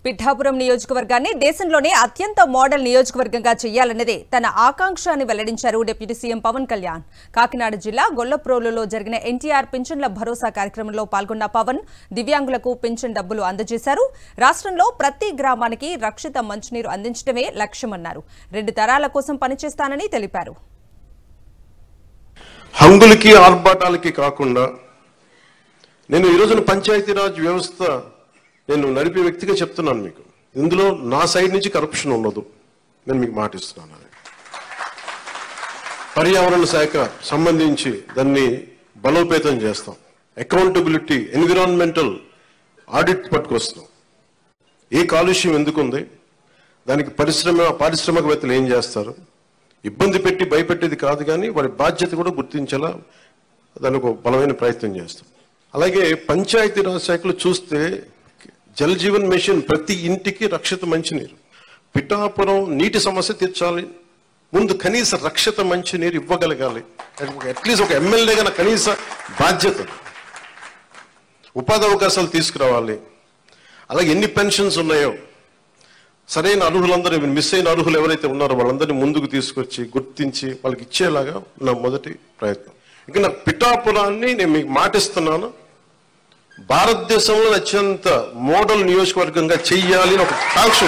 పిఠాపురం నియోజకవర్గాన్ని దేశంలోనే అత్యంత మోడల్ నియోజకవర్గంగా చేయాలన్నదే తన ఆకాంక్ష అని వెల్లడించారు డిప్యూటీ సీఎం పవన్ కళ్యాణ్. కాకినాడ జిల్లా గొల్లప్రోలులో జరిగిన ఎన్టీఆర్ పింఛన్ల భరోసా కార్యక్రమంలో పాల్గొన్న పవన్ దివ్యాంగులకు పింఛన్ డబ్బులు అందజేశారు. రాష్ట్రంలో ప్రతి గ్రామానికి రక్షిత మంచినీరు అందించడమే లక్ష్యమన్నారు. 2 తరాల కోసం పనిచేస్తానని తెలిపారు. హంగులకి ఆర్భాటాలకి కాకుండా నేను ఈ రోజున పంచాయతీరాజ్ వ్యవస్థ నేను నడిపే వ్యక్తిగా చెప్తున్నాను మీకు. ఇందులో నా సైడ్ నుంచి కరప్షన్ ఉండదు, నేను మీకు మాటిస్తున్నాను. పర్యావరణ శాఖ సంబంధించి దాన్ని బలోపేతం చేస్తాం. అకౌంటబిలిటీ, ఎన్విరాన్మెంటల్ ఆడిట్ పట్టుకొస్తాం. ఏ కాలుష్యం ఎందుకుంది, దానికి పారిశ్రామికవేత్తలు ఏం చేస్తారు, ఇబ్బంది పెట్టి భయపెట్టేది కాదు, కానీ వారి బాధ్యత కూడా గుర్తించేలా దానికి ఒక బలమైన ప్రయత్నం చేస్తాం. అలాగే పంచాయతీరాజ్ శాఖలు చూస్తే జల్ జీవన్ మిషన్, ప్రతి ఇంటికి రక్షిత మంచినీరు. పిఠాపురం నీటి సమస్య తీర్చాలి, ముందు కనీస రక్షిత మంచినీరు ఇవ్వగలగాలి. అట్లీస్ట్ ఒక ఎమ్మెల్యేగా కనీస బాధ్యత. ఉపాధి అవకాశాలు తీసుకురావాలి. అలాగే ఎన్ని పెన్షన్స్ ఉన్నాయో సరైన అర్హులందరూ, మిస్ అయిన అర్హులు ఎవరైతే ఉన్నారో వాళ్ళందరినీ ముందుకు తీసుకొచ్చి గుర్తించి వాళ్ళకి ఇచ్చేలాగా నా మొదటి ప్రయత్నం. ఇక నా పిఠాపురాన్ని నేను మీకు మాటిస్తున్నాను, భారతదేశంలో అత్యంత మోడల్ నియోజకవర్గంగా చెయ్యాలి ఒక ఆకాంక్ష.